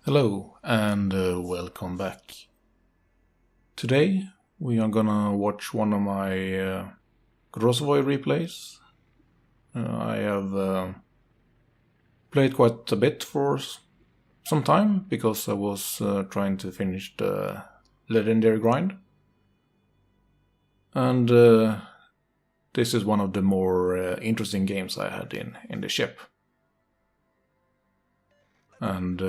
Hello and welcome back. Today we are gonna watch one of my Grozovoi replays. I have played quite a bit for some time because I was trying to finish the legendary grind. And this is one of the more interesting games I had in the ship. And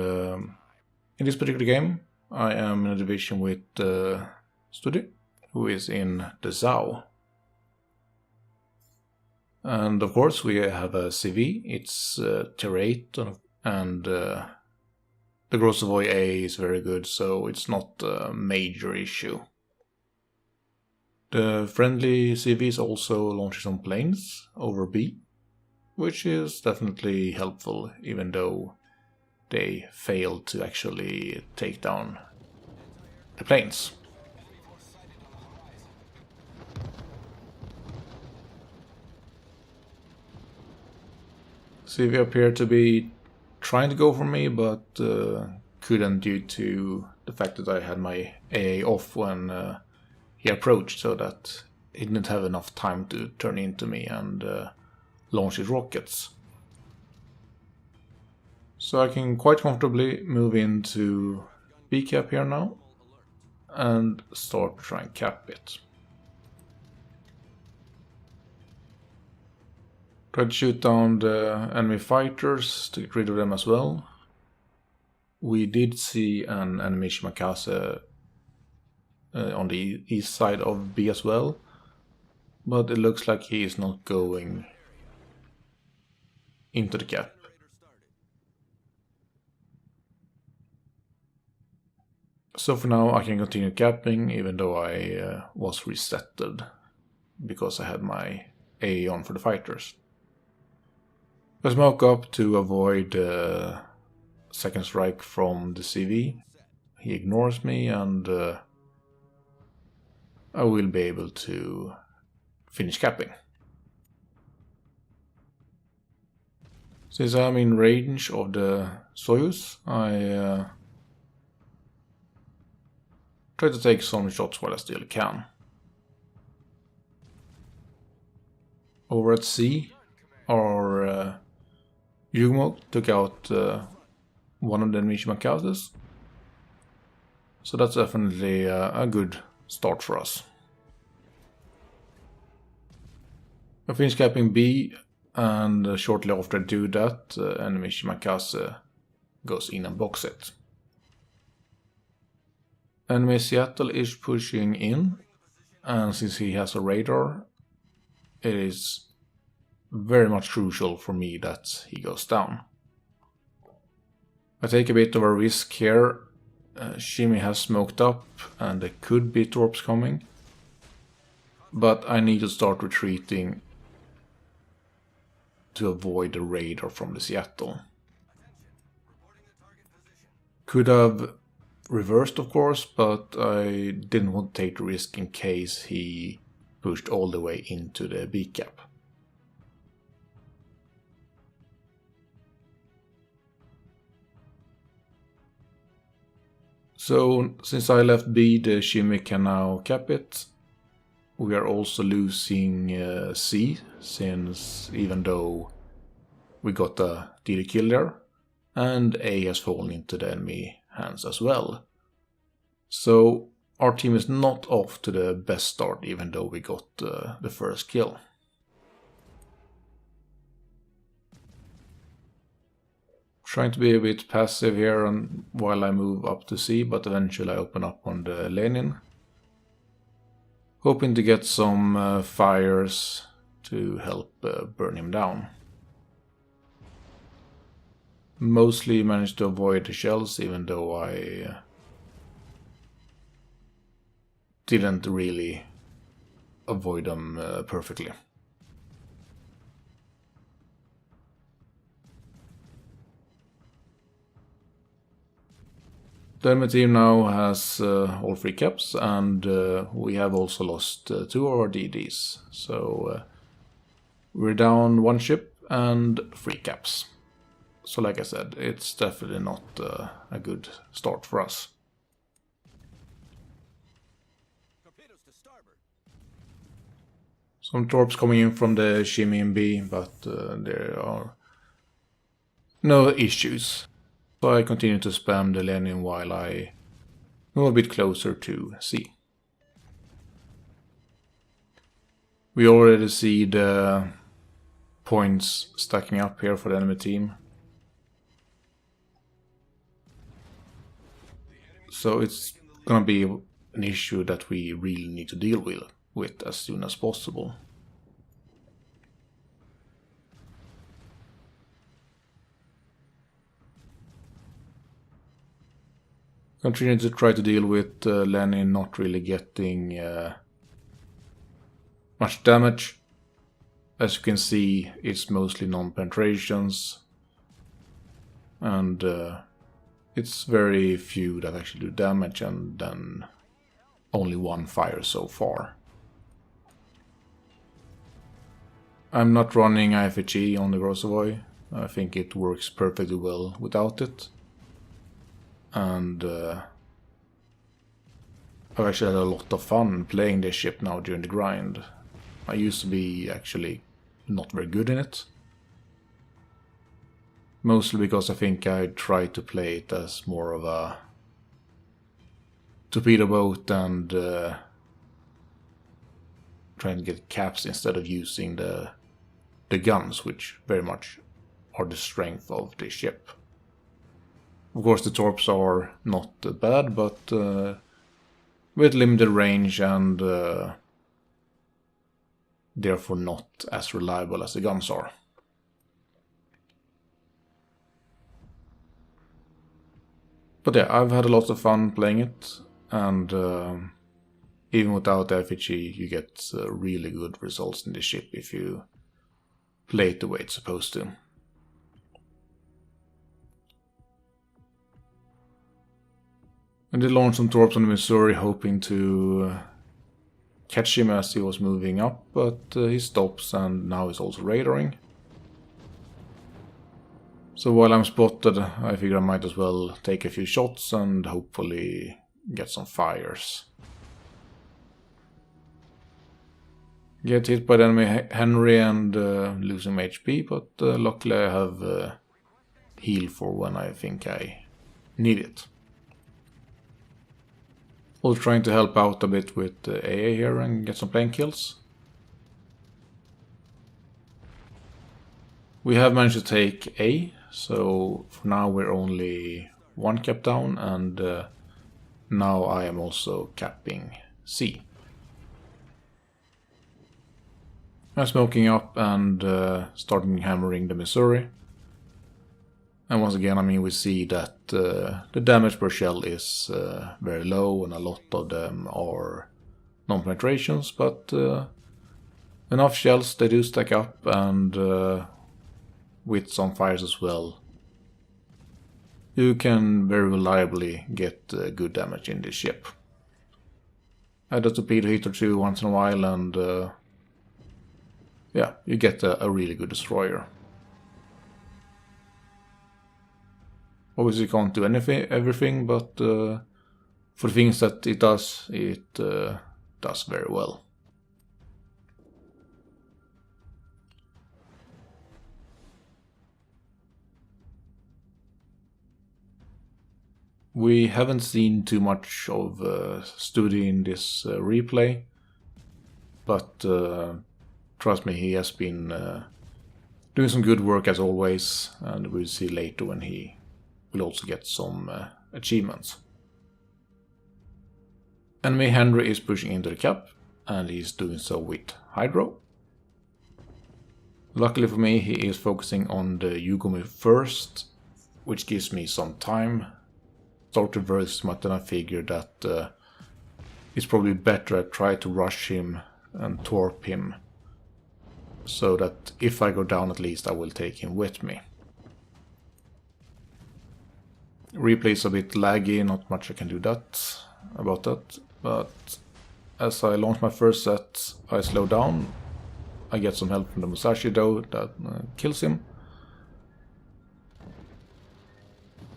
in this particular game, I am in a division with Studi, who is in the ZAO. And of course, we have a CV, it's tier 8, and the Grozovoi A is very good, so it's not a major issue. The friendly CV is also launching some planes over B, which is definitely helpful, even though they failed to actually take down the planes. CV appeared to be trying to go for me, but couldn't due to the fact that I had my AA off when he approached, so that he didn't have enough time to turn into me and launch his rockets. So I can quite comfortably move into B cap here now and start trying to cap it. Try to shoot down the enemy fighters to get rid of them as well. We did see an enemy Shimakaze on the east side of B as well, but it looks like he is not going into the cap. So for now I can continue capping even though I was resetted because I had my A on for the fighters. I smoke up to avoid second strike from the CV. He ignores me and I will be able to finish capping. Since I'm in range of the Soyuz, I try to take some shots while I still can. Over at C, our Yugumo took out one of the enemy Shimakazes. So that's definitely a good start for us. I finished capping B, and shortly after I do that, enemy Shimakaze goes in and blocks it. Enemy Seattle is pushing in, and since he has a radar, it is very much crucial for me that he goes down. I take a bit of a risk here. Shimi has smoked up and there could be torps coming, but I need to start retreating to avoid the radar from the Seattle. Could have reversed, of course, but I didn't want to take the risk in case he pushed all the way into the B cap. So, since I left B, the Shimi can now cap it. We are also losing C, since even though we got a DD kill there, and A has fallen into the enemy hands as well. So our team is not off to the best start, even though we got the first kill. Trying to be a bit passive here while I move up to C, but eventually I open up on the Lenin. Hoping to get some fires to help burn him down. Mostly managed to avoid the shells, even though I didn't really avoid them perfectly. The enemy team now has all 3 caps, and we have also lost 2 of our DDs. So we're down 1 ship and 3 caps. So like I said, it's definitely not a good start for us. Some torps coming in from the Shimmy and B, but there are no issues. So I continue to spam the Lenin while I move a bit closer to C. We already see the points stacking up here for the enemy team. So it's gonna be an issue that we really need to deal with as soon as possible. Continue to try to deal with Lenin not really getting much damage. As you can see, it's mostly non-penetrations, and it's very few that actually do damage, and then only one fire so far. I'm not running IFHE on the Grozovoi. I think it works perfectly well without it. And I've actually had a lot of fun playing this ship now during the grind. I used to be actually not very good in it. Mostly because I think I tried to play it as more of a torpedo boat and trying to get caps instead of using the guns, which very much are the strength of the ship. Of course the torps are not bad, but with limited range and therefore not as reliable as the guns are. But yeah, I've had a lot of fun playing it, and even without FHE you get really good results in the ship if you play it the way it's supposed to. I did launch some torps on the Missouri, hoping to catch him as he was moving up, but he stops and now he's also radaring. So while I'm spotted, I figure I might as well take a few shots and hopefully get some fires. Get hit by the enemy Henry and losing my HP, but luckily I have heal for when I think I need it. Also trying to help out a bit with AA here and get some plane kills. We have managed to take A, so for now we're only one cap down, and now I am also capping C. I'm smoking up and starting hammering the Missouri. And once again, I mean, we see that the damage per shell is very low, and a lot of them are non-penetrations, but enough shells, they do stack up, and with some fires as well, you can very reliably get good damage in this ship. I had a torpedo hit or two once in a while, and yeah, you get a really good destroyer. Obviously, you can't do everything, but for the things that it does very well. We haven't seen too much of Studi in this replay, but trust me, he has been doing some good work as always, and we'll see later when he will also get some achievements. Enemy Henry is pushing into the cap, and he's doing so with Hydro. Luckily for me, he is focusing on the Yugumi first, which gives me some time. Start to reverse, but then I figured that it's probably better I try to rush him and torp him, so that if I go down, at least I will take him with me. Replay is a bit laggy, not much I can do about that, but as I launch my first set, I slow down. I get some help from the Musashi though, that kills him.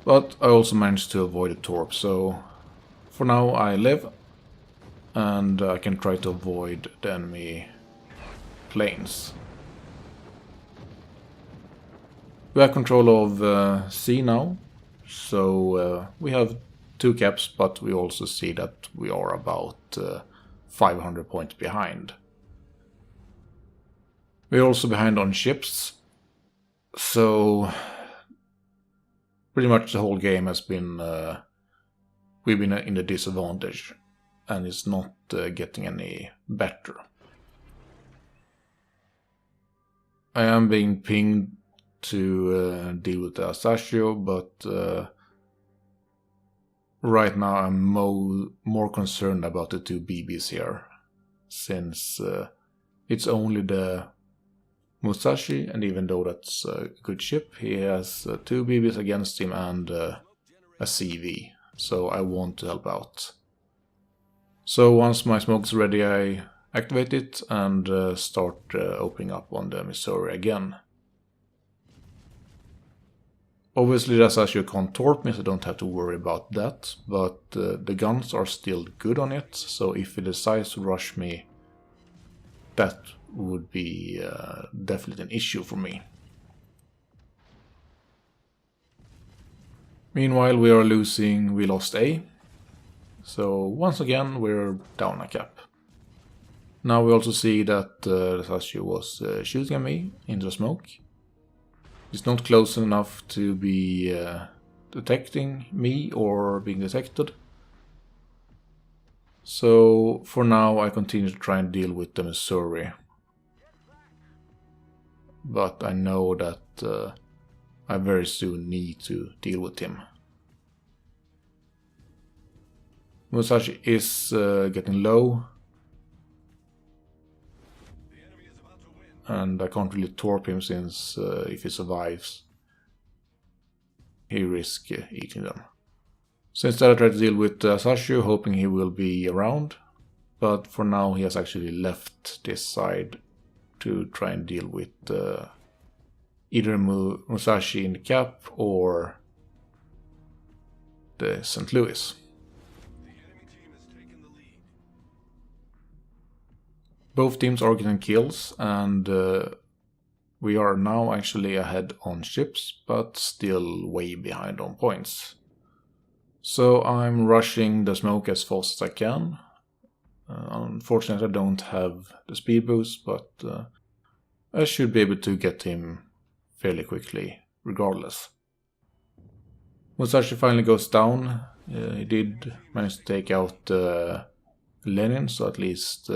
But I also managed to avoid a torp, so for now I live, and I can try to avoid the enemy planes. We have control of C now, so we have 2 caps, but we also see that we are about 500 points behind. We're also behind on ships, so pretty much the whole game has been, we've been in a disadvantage, and it's not getting any better. I am being pinged to deal with the Asashio, but right now I'm more concerned about the 2 BBs here, since it's only the Musashi, and even though that's a good ship, he has 2 BBs against him and a CV, so I want to help out. So once my smoke is ready, I activate it and start opening up on the Missouri again. Obviously the Asashio can't torp me, so I don't have to worry about that, but the guns are still good on it, so if it decides to rush me, that would be definitely an issue for me. Meanwhile we lost A, so once again we're down a cap. Now we also see that the Asashio was shooting at me in the smoke. It's not close enough to be detecting me or being detected. So for now I continue to try and deal with the Missouri. But I know that I very soon need to deal with him. Musashi is getting low. And I can't really torp him since if he survives, he risks eating them. So instead I try to deal with Asashio, hoping he will be around. But for now he has actually left this side to try and deal with either Musashi in the cap or the St. Louis. Both teams are getting kills, and we are now actually ahead on ships, but still way behind on points. So I'm rushing the smoke as fast as I can. Unfortunately I don't have the speed boost, but I should be able to get him fairly quickly regardless. Musashi finally goes down. He did manage to take out Lenin, so at least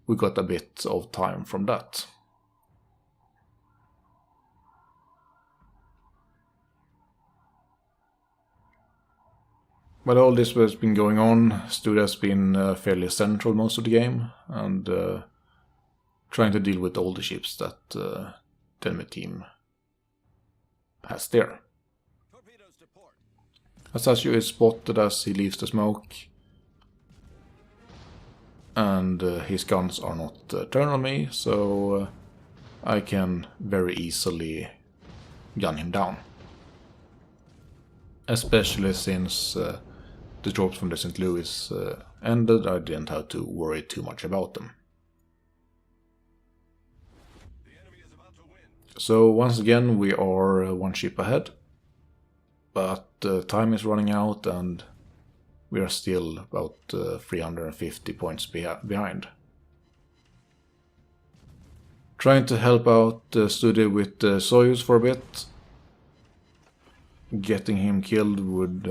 we got a bit of time from that. But all this has been going on, Stud has been fairly central most of the game, and trying to deal with all the ships that the enemy team has there. Asashio is spotted as he leaves the smoke, and his guns are not turned on me, so I can very easily gun him down. Especially since the troops from the St. Louis ended, I didn't have to worry too much about them. So once again we are 1 ship ahead, but time is running out and we are still about 350 points behind. Trying to help out Studi with Soyuz for a bit. Getting him killed would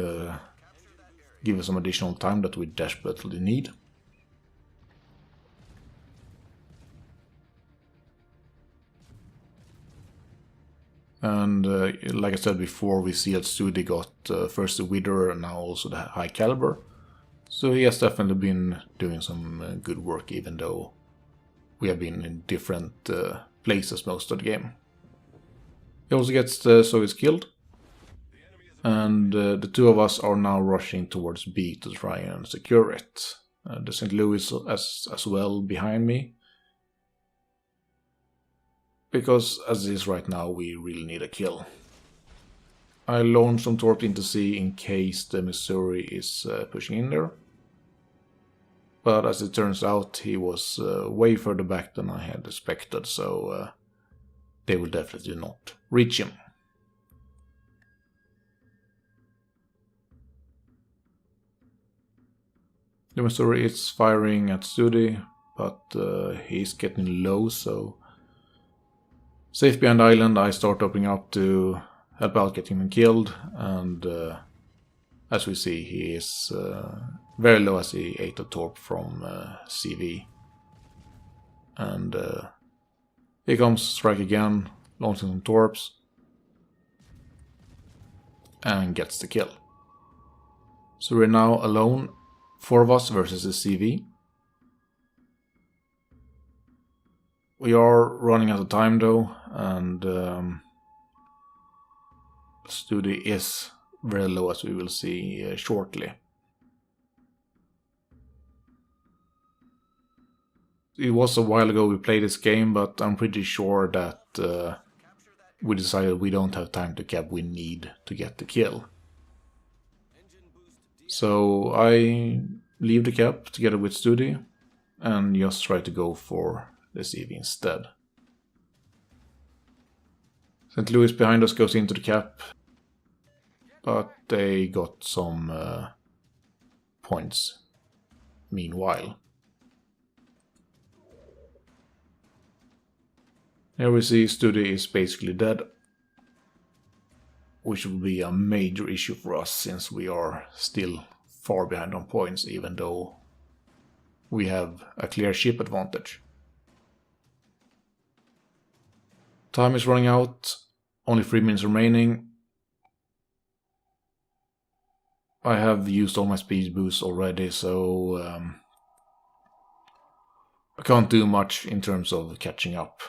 give us some additional time that we desperately need. And like I said before, we see that Studi got first the Wither and now also the High Caliber. So he has definitely been doing some good work, even though we have been in different places most of the game. He also gets the Soyuz killed. And the 2 of us are now rushing towards B to try and secure it. The St. Louis as well behind me. Because as it is right now, we really need a kill. I launched some torp into sea in case the Missouri is pushing in there. But as it turns out, he was way further back than I had expected, so they will definitely not reach him. The Missouri is firing at Studi, but he's getting low, so safe behind island, I start opening up to help out getting him killed, and as we see, he is very low as he ate a torp from CV. And here comes strike again, launching some torps, and gets the kill. So we're now alone, 4 of us versus the CV. We are running out of time though, and Studi is very low, as we will see shortly. It was a while ago we played this game, but I'm pretty sure that we decided we don't have time to cap, we need to get the kill. So I leave the cap together with Studi and just try to go for the CV instead. St. Louis behind us goes into the cap, but they got some points meanwhile. Here we see Studi is basically dead, which will be a major issue for us since we are still far behind on points, even though we have a clear ship advantage. Time is running out, only 3 minutes remaining. I have used all my speed boosts already, so I can't do much in terms of catching up.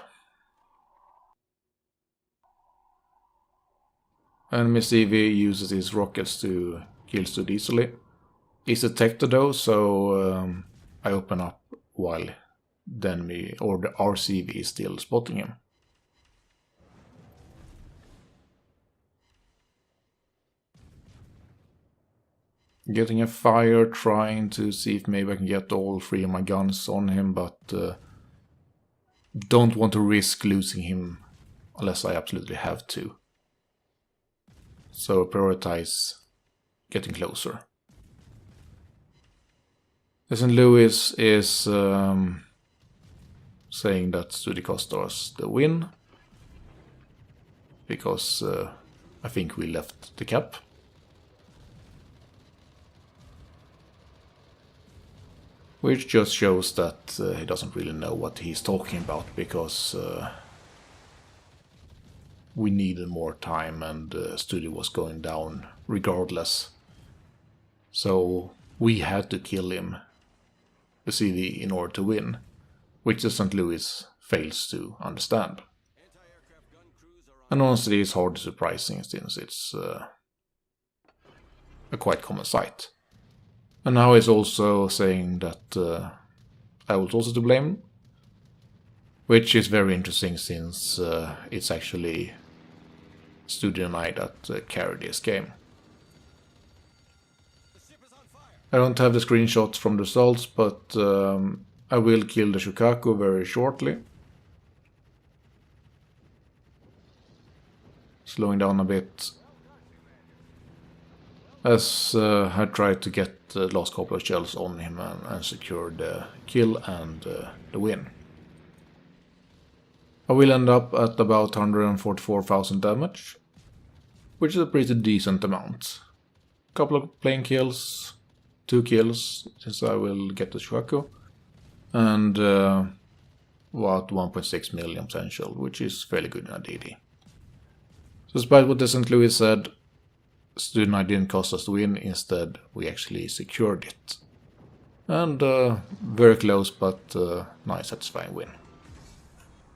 Enemy CV uses his rockets to kill Studi easily. He's detected though, so I open up while the enemy or the RCV is still spotting him. Getting a fire, trying to see if maybe I can get all 3 of my guns on him, but don't want to risk losing him unless I absolutely have to. So prioritize getting closer. St. Louis is saying that Studi cost us the win, because I think we left the cap. Which just shows that he doesn't really know what he's talking about, because we needed more time and Studi was going down regardless. So we had to kill him, the CV, in order to win, which the St. Louis fails to understand. And honestly, it's hardly surprising since it's a quite common sight. And now he's also saying that I was also to blame, which is very interesting since it's actually Studi and I that carried this game. I don't have the screenshots from the results, but I will kill the Shukaku very shortly. Slowing down a bit, as I tried to get the last couple of shells on him and secure the kill and the win. I will end up at about 144,000 damage, which is a pretty decent amount. Couple of plane kills, 2 kills, since I will get the Shukaku, and about 1.6 million potential, which is fairly good in a DD. So despite what the St. Louis said, Studi and I didn't cost us the win, instead we actually secured it. And very close, but nice satisfying win.